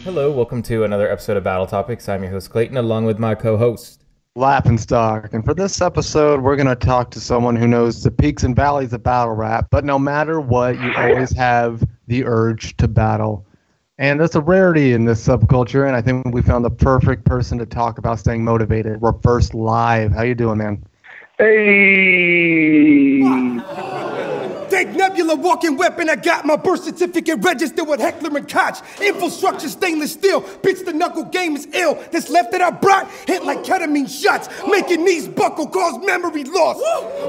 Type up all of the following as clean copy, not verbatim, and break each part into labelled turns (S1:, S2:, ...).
S1: Hello, welcome to another episode of Battle Topics. I'm your host Clayton, along with my co-host.
S2: Stalk. And for this episode, we're going to talk to someone who knows the peaks and valleys of battle rap, but no matter what, you always have the urge to battle. And that's a rarity in this subculture, and I think we found the perfect person to talk about staying motivated. Reverse Live. How you doing, man?
S3: Hey!
S4: Dank Nebula walking weapon, I got my birth certificate registered with Heckler and Koch. Infrastructure stainless steel, bitch the knuckle game is ill. This left that I brought hit like ketamine shots, making knees buckle, cause memory loss.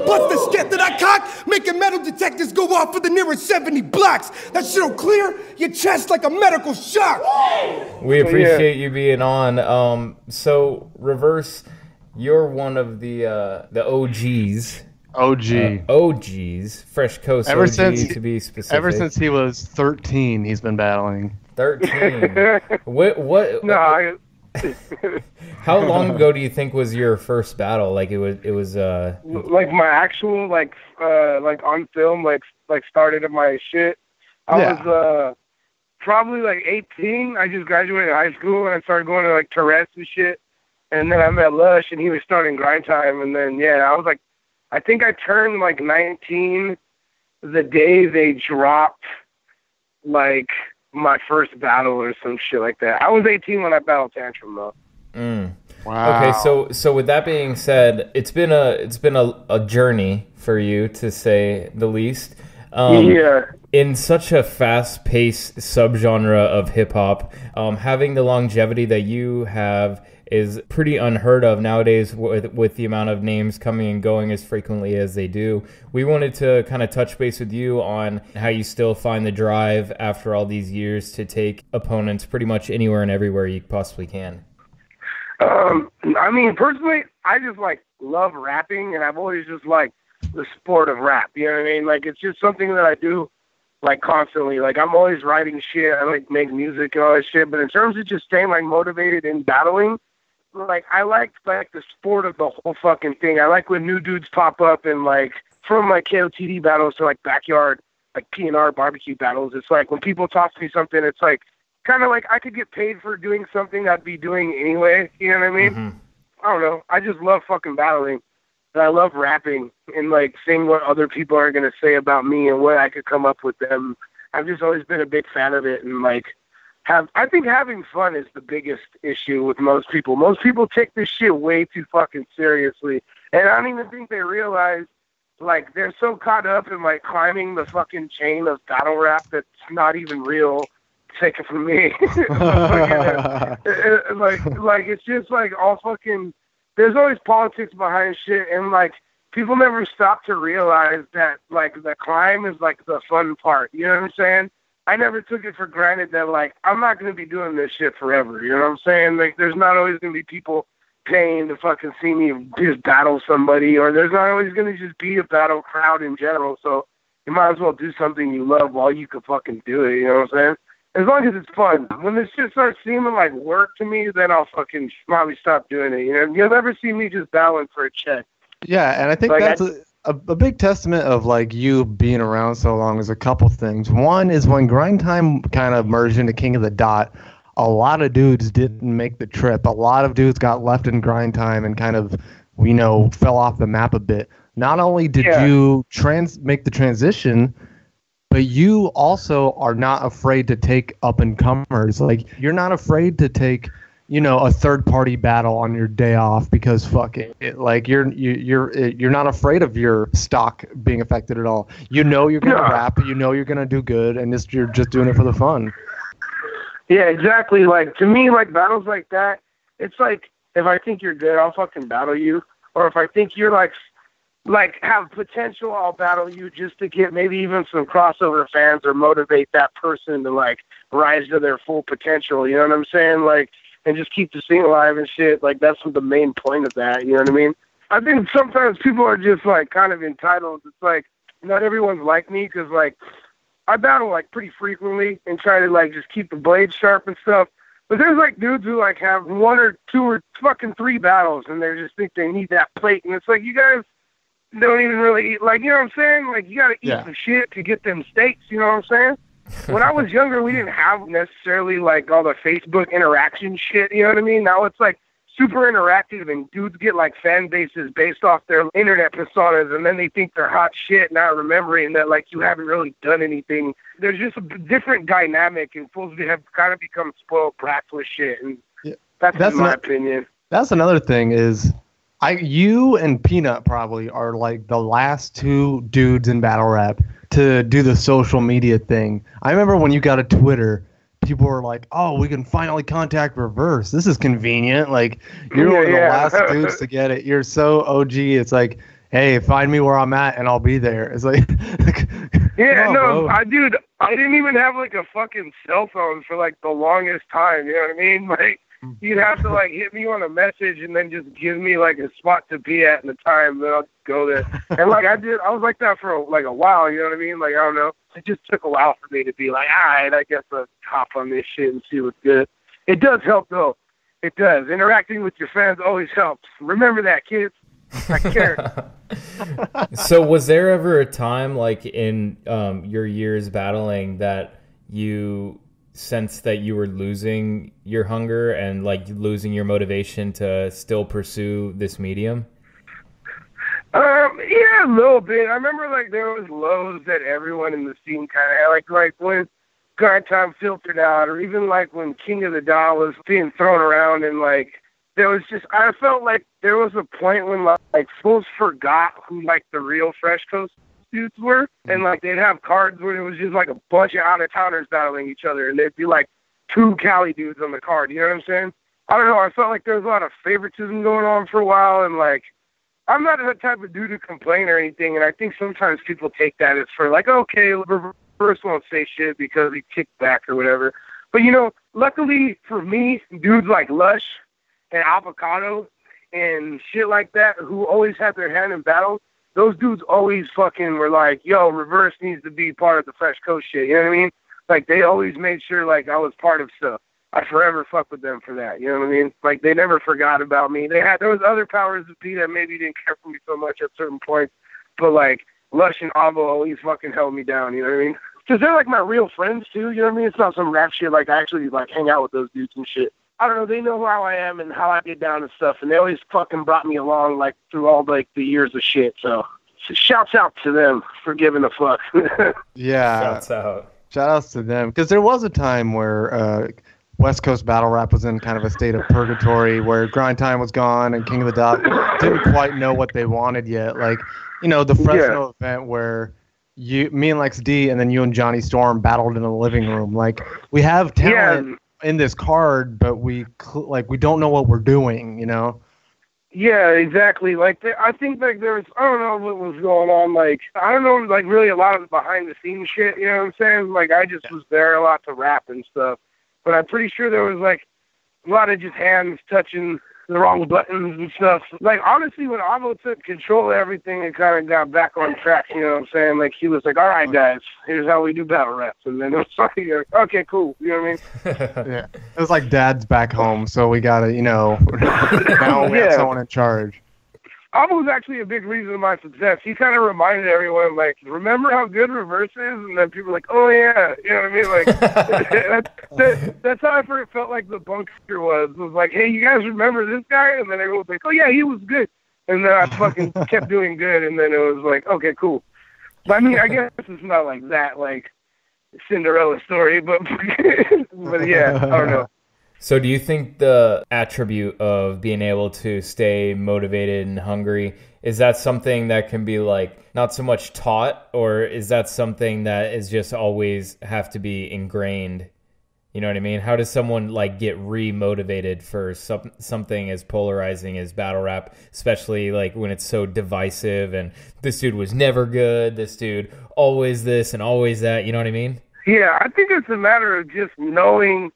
S4: Plus the sket that I cock, making metal detectors go off for the nearest 70 blocks. That shit'll clear your chest like a medical shock.
S1: We appreciate you being on. So Reverse, you're one of the OGs. OGs, Fresh Coast
S2: Ever
S1: OG
S2: since
S1: to be specific.
S2: Ever since he was 13, he's been battling.
S1: 13. What?
S3: No,
S1: How long ago do you think was your first battle? Like it was.
S3: like my actual like on film like started in my shit. I was probably like 18. I just graduated high school and I started going to like Tourette's and shit. And then I met Lush and he was starting grind time. And then I was like, I think I turned like 19 the day they dropped like my first battle or some shit like that. I was 18 when I battled Tantrum though.
S2: Wow.
S1: Okay, so with that being said, it's been a journey for you, to say the least. In such a fast-paced subgenre of hip-hop, having the longevity that you have is pretty unheard of nowadays with the amount of names coming and going as frequently as they do. We wanted to kind of touch base with you on how you still find the drive after all these years to take opponents pretty much anywhere and everywhere you possibly can.
S3: I mean, personally, I just like love rapping, and I've always just liked the sport of rap. You know what I mean? Like, it's just something that I do like constantly. Like, I'm always writing shit. I like make music and all that shit. But in terms of just staying like motivated in battling, like I like the sport of the whole fucking thing. I like when new dudes pop up and like from like KOTD battles to like backyard like P&R barbecue battles. It's like when people talk to me something, it's like kind of like I could get paid for doing something I'd be doing anyway. You know what I mean?
S1: Mm-hmm.
S3: I don't know. I just love fucking battling. And I love rapping and like seeing what other people are gonna say about me and what I could come up with them. I've just always been a big fan of it, and like I think having fun is the biggest issue with most people. Most people take this shit way too fucking seriously, and I don't even think they realize like they're so caught up in like climbing the fucking chain of battle rap that's not even real. Take it from me. like it's just like all fucking. There's always politics behind shit, and like people never stop to realize that like the climb is like the fun part. You know what I'm saying? I never took it for granted that like I'm not gonna be doing this shit forever. You know what I'm saying? Like there's not always gonna be people paying to fucking see me just battle somebody, or there's not always gonna just be a battle crowd in general. So you might as well do something you love while you can fucking do it. You know what I'm saying? As long as it's fun. When this shit starts seeming like work to me, then I'll fucking probably stop doing it. You know, you'll never see me just battling for a check.
S2: Yeah, and I think
S3: like
S2: that's a big testament of like you being around so long is a couple things. One is when grind time kind of merged into King of the Dot, a lot of dudes didn't make the trip. A lot of dudes got left in grind time and kind of, fell off the map a bit. Not only did you make the transition, but you also are not afraid to take up and comers. Like you're not afraid to take, a third party battle on your day off because fuck it. Like you're not afraid of your stock being affected at all. You're gonna rap. You're gonna do good, and you're just doing it for the fun.
S3: Yeah, exactly. Like to me, like battles like that, it's like if I think you're good, I'll fucking battle you, or if I think you're like have potential, I'll battle you just to get maybe even some crossover fans or motivate that person to like rise to their full potential. You know what I'm saying? Like, and just keep the scene alive and shit. Like that's what the main point of that. You know what I mean? I think sometimes people are just like kind of entitled. It's like not everyone's like me because like I battle like pretty frequently and try to like just keep the blade sharp and stuff. But there's like dudes who like have one or two or fucking three battles and they just think they need that plate. And it's like you guys don't even really eat. Like, you know what I'm saying? Like you got to eat some shit to get them steaks. You know what I'm saying? when I was younger, we didn't have necessarily like all the Facebook interaction shit. You know what I mean? Now it's like super interactive, and dudes get like fan bases based off their internet personas, and then they think they're hot shit, not remembering that like you haven't really done anything. There's just a different dynamic, and fools have kind of become spoiled brats with shit, and that's my opinion.
S2: That's another thing is, you and Peanut probably are like the last two dudes in battle rap to do the social media thing. I remember when you got a Twitter, people were like, "Oh, we can finally contact Reverse. This is convenient." Like, you're one of the last dudes to get it. You're so OG. It's like, hey, find me where I'm at and I'll be there. It's like,
S3: I didn't even have like a fucking cell phone for like the longest time. You know what I mean? Like, you'd have to like hit me on a message and then just give me like a spot to be at in the time, then I'll go there. And like I was like that for like a while, you know what I mean? Like, I don't know. It just took a while for me to be like, all right, I guess I'll hop on this shit and see what's good. It does help though. It does. Interacting with your fans always helps. Remember that, kids. I care.
S1: So was there ever a time like in your years battling that you sense that you were losing your hunger and like losing your motivation to still pursue this medium?
S3: Yeah, a little bit. I remember like there was lows that everyone in the scene kind of had, like when Grind Time filtered out, or even like when King of the Dot was being thrown around, and like there was just, I felt like there was a point when like fools forgot who like the real Fresh Coast dudes were, and like they'd have cards where it was just like a bunch of out-of-towners battling each other, and there'd be like 2 Cali dudes on the card, you know what I'm saying? I don't know, I felt like there was a lot of favoritism going on for a while, and like I'm not the type of dude to complain or anything, and I think sometimes people take that as for like, okay, Reverse won't say shit because he kicked back or whatever. But, you know, luckily for me, dudes like Lush and Avocado and shit like that who always had their hand in battle, those dudes always fucking were like, yo, Reverse needs to be part of the Fresh Coast shit, you know what I mean? Like, they always made sure, like, I was part of stuff. I forever fuck with them for that, you know what I mean? Like, they never forgot about me. There was other powers of P that maybe didn't care for me so much at certain points, but, like, Lush and Avo always fucking held me down, you know what I mean? Because they're, like, my real friends, too, you know what I mean? It's not some rap shit, like, I actually, like, hang out with those dudes and shit. I don't know, they know how I am and how I get down and stuff, and they always fucking brought me along, like, through all, like, the years of shit, so shouts out to them for giving a fuck.
S2: Yeah.
S1: Shouts out.
S2: Shout outs to them. Because there was a time where West Coast battle rap was in kind of a state of purgatory where Grind Time was gone and King of the Dot didn't quite know what they wanted yet. Like, you know, the Fresno event where me and Lex D and then you and Johnny Storm battled in the living room. Like, we have talent in this card, but we don't know what we're doing, you know?
S3: Yeah, exactly. Like, I think, like, there was, I don't know what was going on. Like, I don't know, like, really a lot of the behind-the-scenes shit, you know what I'm saying? Like, I just was there a lot to rap and stuff. But I'm pretty sure there was, like, a lot of just hands touching the wrong buttons and stuff. Like, honestly, when Avo took control of everything, it kind of got back on track, you know what I'm saying? Like, he was like, all right, guys, here's how we do battle raps. And then it was like, okay, cool, you know what I mean?
S2: Yeah. It was like Dad's back home, so we got to, you know, now we have someone in charge.
S3: Avo was actually a big reason of my success. He kind of reminded everyone, like, remember how good Reverse is? And then people were like, oh, yeah. You know what I mean? Like, that's how I first felt like the bunker was. It was like, hey, you guys remember this guy? And then everyone was like, oh, yeah, he was good. And then I fucking kept doing good. And then it was like, okay, cool. But, I mean, I guess it's not like that, like, Cinderella story. But yeah, I don't know.
S1: So do you think the attribute of being able to stay motivated and hungry, is that something that can be like not so much taught, or is that something that is just always have to be ingrained? You know what I mean? How does someone like get re-motivated for something as polarizing as battle rap, especially like when it's so divisive and this dude was never good, this dude always this and always that, you know what I mean?
S3: Yeah, I think it's a matter of just knowing.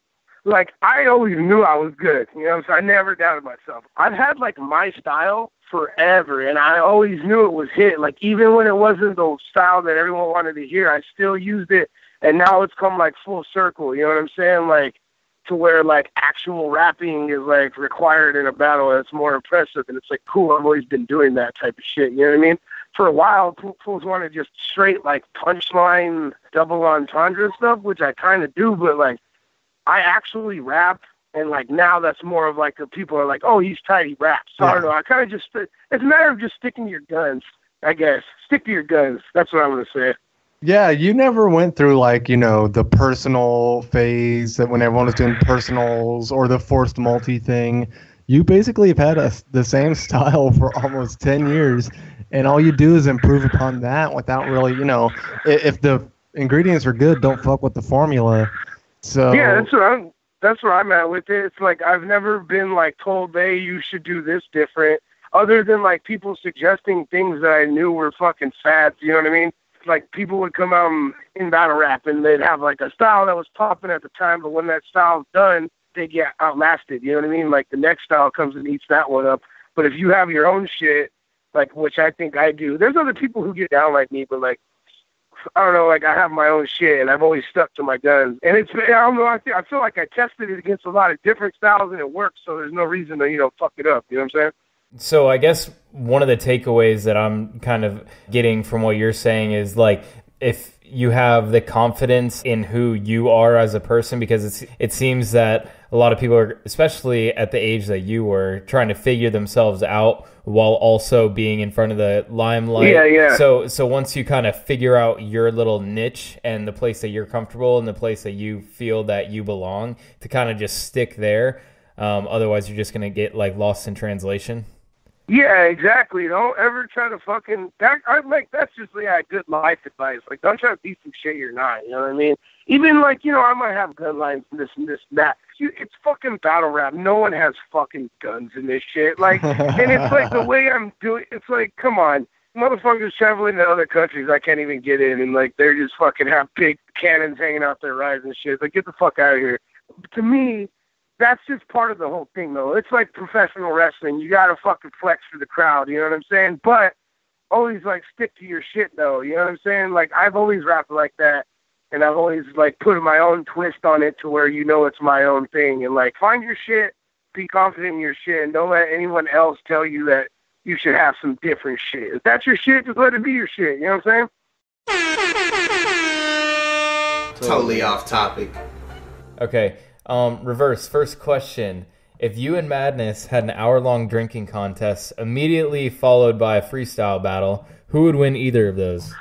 S3: Like, I always knew I was good, you know, so I never doubted myself. I've had, like, my style forever, and I always knew it was hit. Like, even when it wasn't the style that everyone wanted to hear, I still used it, and now it's come, like, full circle, you know what I'm saying? Like, to where, like, actual rapping is, like, required in a battle, and it's more impressive, and it's like, cool, I've always been doing that type of shit, you know what I mean? for a while, fools wanted just straight, like, punchline, double entendre stuff, which I kind of do, but, like, I actually rap, and, like, now that's more of, like, the people are like, oh, he's tight, he raps. So, I don't know, I kind of just, it's a matter of just sticking to your guns, I guess. Stick to your guns. That's what I'm going to say.
S2: Yeah, you never went through, like, you know, the personal phase that when everyone was doing personals or the forced multi thing. You basically have had the same style for almost 10 years, and all you do is improve upon that without really, you know, if the ingredients are good, don't fuck with the formula. So
S3: yeah, that's where I'm at with it. It's like I've never been, like, told, hey, you should do this different, other than, like, people suggesting things that I knew were fucking fads, you know what I mean? Like, people would come out in battle rap, and they'd have, like, a style that was popping at the time, but when that style's done, they get outlasted, you know what I mean? Like, the next style comes and eats that one up. But if you have your own shit, like, which I think I do, there's other people who get down like me, but, like, I don't know, like, I have my own shit, and I've always stuck to my guns. And it's, I don't know, I feel like I tested it against a lot of different styles, and it works, so there's no reason to, you know, fuck it up, you know what I'm saying?
S1: So I guess one of the takeaways that I'm kind of getting from what you're saying is, like, if you have the confidence in who you are as a person, because it seems that a lot of people are, especially at the age that you were, trying to figure themselves out while also being in front of the limelight.
S3: Yeah.
S1: So once you kind of figure out your little niche and the place that you're comfortable and the place that you feel that you belong, to kind of just stick there. Otherwise, you're just going to get, like, lost in translation.
S3: Yeah, exactly. Don't ever try to fucking that's just good life advice. Like, don't try to be some shit you're not. You know what I mean? Even, like, you know, I might have gun lines and this and that. It's fucking battle rap. No one has fucking guns in this shit. Like, and it's like the way I'm doing. It's like, come on, motherfuckers traveling to other countries I can't even get in, and, like, they're just fucking have big cannons hanging out their rides and shit. Like, get the fuck out of here. To me, that's just part of the whole thing, though. It's like professional wrestling. You got to fucking flex for the crowd, you know what I'm saying? But always, like, stick to your shit, though, you know what I'm saying? Like, I've always rapped like that, and I've always, like, put my own twist on it to where you know it's my own thing. And, like, find your shit, be confident in your shit, and don't let anyone else tell you that you should have some different shit. If that's your shit, just let it be your shit, you know what I'm
S5: saying? Totally off topic.
S1: Okay. Reverse, first question. If you and Madness had an hour-long drinking contest immediately followed by a freestyle battle, who would win either of those?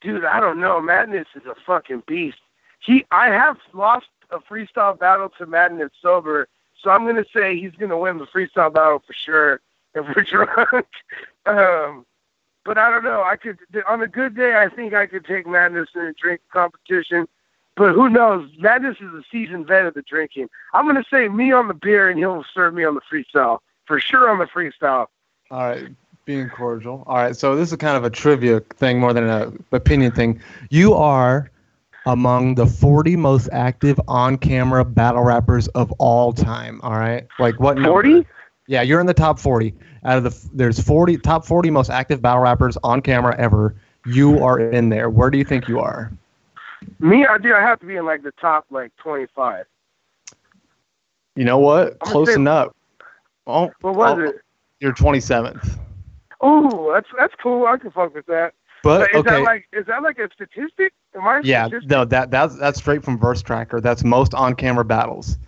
S3: Dude, I don't know. Madness is a fucking beast. I have lost a freestyle battle to Madness sober, so I'm going to say he's going to win the freestyle battle for sure if we're drunk. But I don't know. On a good day, I think I could take Madness in a drink competition. But who knows? Madness is a seasoned vet of the drinking. I'm going to say me on the beer, and he'll serve me on the freestyle. For sure on the freestyle.
S2: All right, being cordial. All right, so this is kind of a trivia thing more than an opinion thing. You are among the 40 most active on-camera battle rappers of all time, all right? Like, what number?
S3: 40?
S2: Yeah, you're in the top 40. Out of there's top 40 most active battle rappers on camera ever. You are in there. Where do you think you are?
S3: Me, I have to be in, like, the top, like, 25.
S2: You know what? Close enough. Oh,
S3: what was it?
S2: You're 27th.
S3: Oh, that's cool. I can fuck with that.
S2: But
S3: is
S2: okay.
S3: that like a statistic?
S2: Yeah, no, that's straight from Verse Tracker. That's most on-camera battles.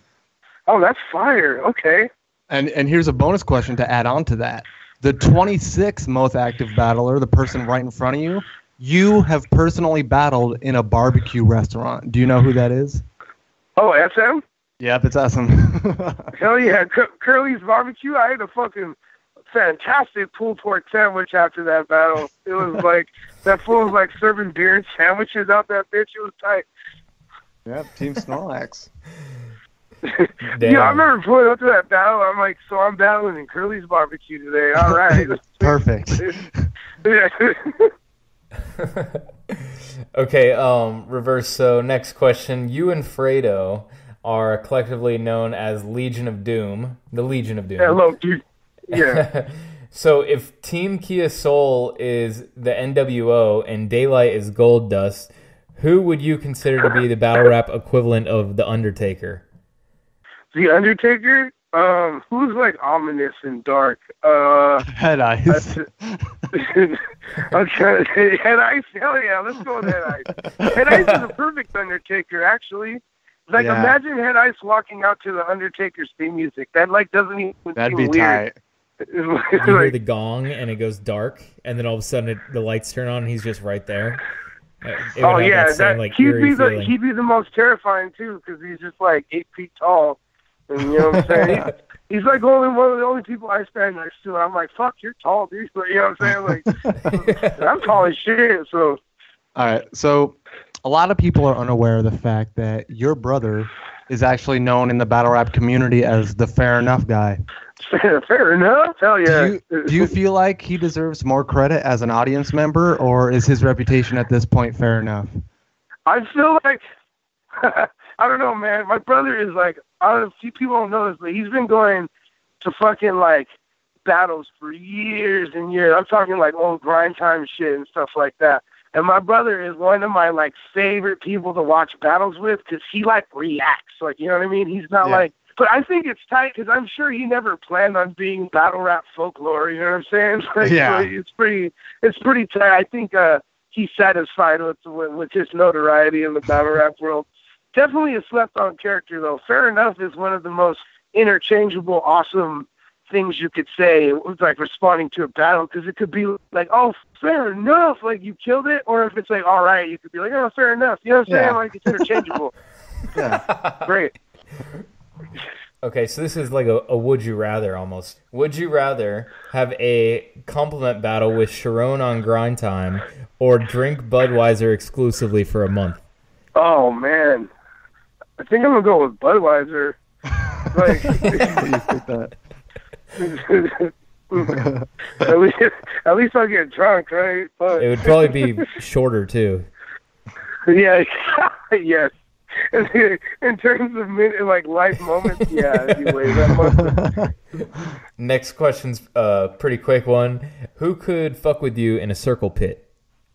S3: Oh, that's fire. Okay.
S2: And here's a bonus question to add on to that. The 26th most active battler, the person right in front of you, you have personally battled in a barbecue restaurant. Do you know who that is?
S3: Oh, SM?
S2: Yep, it's SM.
S3: Hell yeah. Curly's Barbecue. I ate a fucking fantastic pulled pork sandwich after that battle. It was like, that fool was like serving beer and sandwiches out that bitch. It was tight.
S2: Yep, Team Snorlax.
S3: Yeah, I remember pulling up to that battle. I'm like, so I'm battling in Curly's Barbecue today. All right.
S2: Perfect.
S1: Okay, Reverse. So next question. You and Fredo are collectively known as Legion of Doom. The Legion of Doom.
S3: Hello, dude. Yeah.
S1: So if Team Kia Soul is the NWO and Daylight is Gold Dust, who would you consider to be the battle rap equivalent of The Undertaker?
S3: The Undertaker? Who's like ominous and dark?
S2: Head Ice.
S3: I'm trying to say Head Ice. Hell yeah, let's go with Head Ice. Head Ice is a perfect Undertaker, actually. Like, imagine Head Ice walking out to the Undertaker's theme music. That like doesn't even
S2: That'd
S3: seem
S2: be
S3: weird.
S2: tight.
S1: You hear the gong and it goes dark, and then all of a sudden the lights turn on and he's just right there.
S3: Oh yeah,
S1: that same, like,
S3: he'd be
S1: feeling.
S3: the most terrifying too, because he's just like 8 feet tall, and you know what I'm saying. He's like one of the only people I stand next to. And I'm like, fuck, you're tall, dude. But, you know what I'm saying? Like, I'm tall as shit. So.
S2: All right, so a lot of people are unaware of the fact that your brother is actually known in the battle rap community as the Fair Enough guy.
S3: Fair enough. Hell yeah.
S2: Do you feel like he deserves more credit as an audience member, or is his reputation at this point fair enough?
S3: I feel like, I don't know, man. My brother is like, I don't know if people don't know this, but he's been going to fucking like battles for years and years. I'm talking like old grind time shit and stuff like that. And my brother is one of my like favorite people to watch battles with, because he like reacts. Like, you know what I mean? He's not like. But I think it's tight because I'm sure he never planned on being battle rap folklore. You know what I'm saying? Like,
S2: yeah.
S3: It's pretty tight. I think he's satisfied with his notoriety in the battle rap world. Definitely a slept-on character, though. Fair Enough is one of the most interchangeable, awesome things you could say. It was like responding to a battle, because it could be like, oh, fair enough, like you killed it. Or if it's like, all right, you could be like, oh, fair enough. You know what I'm saying? Like, it's interchangeable.
S2: Yeah.
S3: Great.
S1: Okay, so this is like a would you rather almost. Would you rather have a compliment battle with Sharon on Grind Time, or drink Budweiser exclusively for a month?
S3: Oh man, I think I'm gonna go with Budweiser. Like, at least I'll get drunk, right? But
S1: it would probably be shorter too.
S3: Yeah, yes. In terms of like life moments, yeah, it'd be way that much.
S1: Next question's a pretty quick one. Who could fuck with you in a circle pit?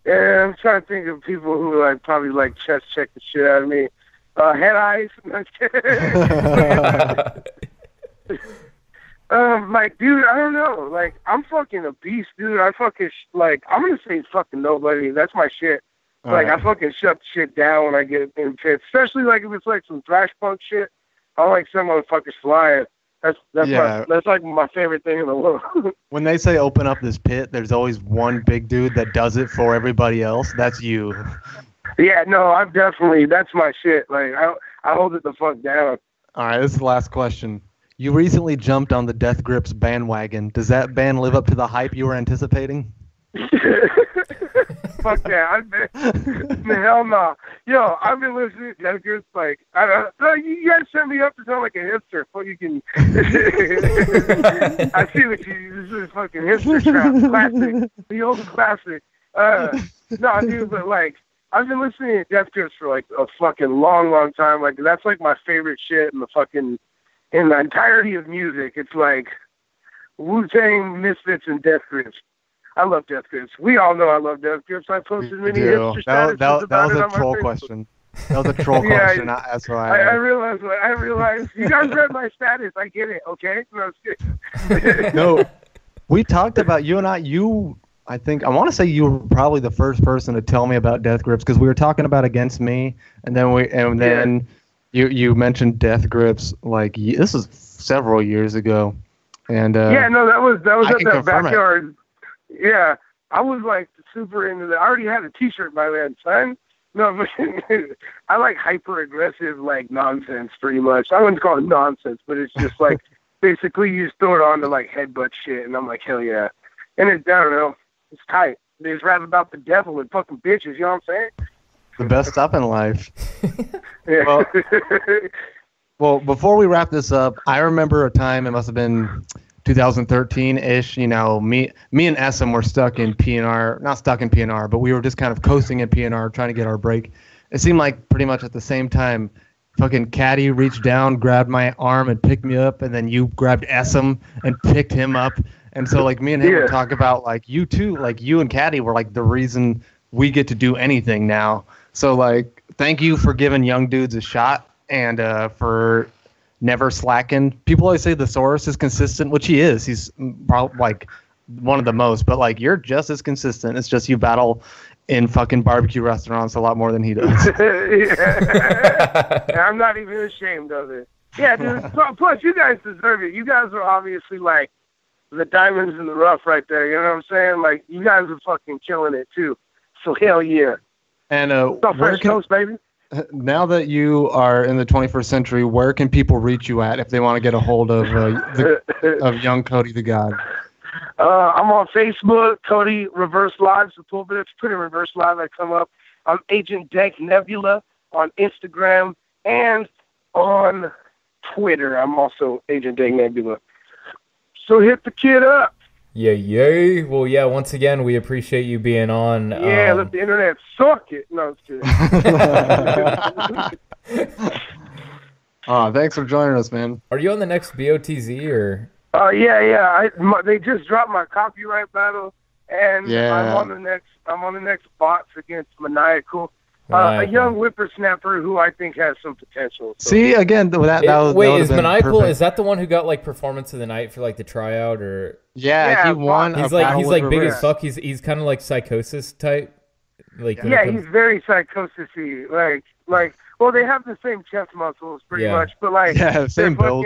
S3: Yeah, I'm trying to think of people who like probably like chest check the shit out of me. Head Ice. Like, dude, I don't know. Like, I'm fucking a beast, dude. I fucking like, I'm gonna say fucking nobody. That's my shit. Like, I fucking shut shit down when I get in pits, especially like if it's like some thrash punk shit. I like some motherfuckers flying. That's like my favorite thing in the world.
S2: When they say open up this pit, there's always one big dude that does it for everybody else. That's you.
S3: Yeah, no, that's my shit. Like, I hold it the fuck down.
S2: All right, this is the last question. You recently jumped on the Death Grips bandwagon. Does that band live up to the hype you were anticipating?
S3: Fuck yeah, hell no. Yo, I've been listening to Death Grips, like, I don't know, you guys set me up to sound like a hipster. Fuck, you can. I see what this is fucking hipster trap. Classic. The old classic. No, dude, but like, I've been listening to Death Grips for like a fucking long time. Like, that's like my favorite shit in the entirety of music. It's like Wu-Tang, Misfits, and Death Grips. I love Death Grips. We all know I love Death Grips. I posted many hipster statuses
S2: that
S3: about
S2: was
S3: it
S2: a
S3: on my
S2: troll
S3: Facebook.
S2: question. That was a troll question. That's why
S3: I realized. You guys read my status. I get it. Okay. No, it's good.
S2: No, we talked about you and I. I think I want to say you were probably the first person to tell me about Death Grips, because we were talking about Against Me, and then you mentioned Death Grips. Like, this was several years ago, and
S3: yeah, no, that was at that backyard.
S2: It.
S3: Yeah, I was like super into that. I already had a T-shirt by then, son. No, but I like hyper aggressive, like nonsense, pretty much. I wouldn't call it nonsense, but it's just like basically you just throw it on to like headbutt shit, and I'm like, hell yeah. And I don't know, it's tight. They just rap about the devil and fucking bitches. You know what I'm saying?
S2: The best stuff in life.
S3: Yeah.
S2: Well, before we wrap this up, I remember a time, it must have been 2013-ish, you know, me and Essam were stuck in PNR, not stuck in PNR, but we were just kind of coasting in PNR, trying to get our break. It seemed like pretty much at the same time, fucking Caddy reached down, grabbed my arm and picked me up, and then you grabbed Essam and picked him up. And so, like, me and him would talk about, like, you two, like, you and Caddy were, like, the reason we get to do anything now. So, like, thank you for giving young dudes a shot, and for never slacking. People always say the Source is consistent, which he is. He's probably like one of the most, but like you're just as consistent. It's just you battle in fucking barbecue restaurants a lot more than he does.
S3: Yeah. I'm not even ashamed of it. Yeah, dude. Plus, you guys deserve it. You guys are obviously like the diamonds in the rough right there. You know what I'm saying? Like, you guys are fucking killing it too. So hell yeah.
S2: And
S3: Fresh Toast, baby.
S2: Now that you are in the 21st century, where can people reach you at if they want to get a hold of of young Cody the God?
S3: I'm on Facebook, Cody Reverse Live. So 12 minutes, pretty Reverse Live. I come up. I'm Agent Dank Nebula on Instagram and on Twitter. I'm also Agent Dank Nebula. So hit the kid up.
S1: Yay. Well, yeah, once again, we appreciate you being on.
S3: Yeah, let the internet suck it. No, it's kidding.
S2: Thanks for joining us, man.
S1: Are you on the next BOTZ or?
S3: Yeah. They just dropped my copyright battle, and I'm on the next box against Maniacal. A young whippersnapper who I think has some potential. So.
S2: See, again,
S1: is Maniacal? Is that the one who got like performance of the night for like the tryout or?
S2: Yeah, he won.
S1: He's like big as fuck. He's kind of like Psychosis type. Like
S3: he's very Psychosis-y. Like. Well, they have the same chest muscles pretty much, but like
S2: same build.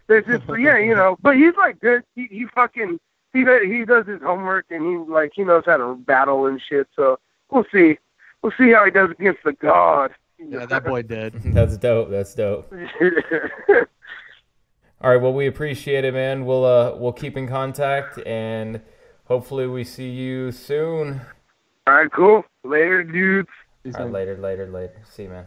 S3: They're just you know. But he's like good. He does his homework and he knows how to battle and shit. So we'll see. We'll see how he does against the God.
S2: Yeah, that boy did.
S1: That's dope. All right, well, we appreciate it, man. We'll keep in contact, and hopefully we see you soon.
S3: All right, cool. Later, dudes.
S1: All right, later. See you, man.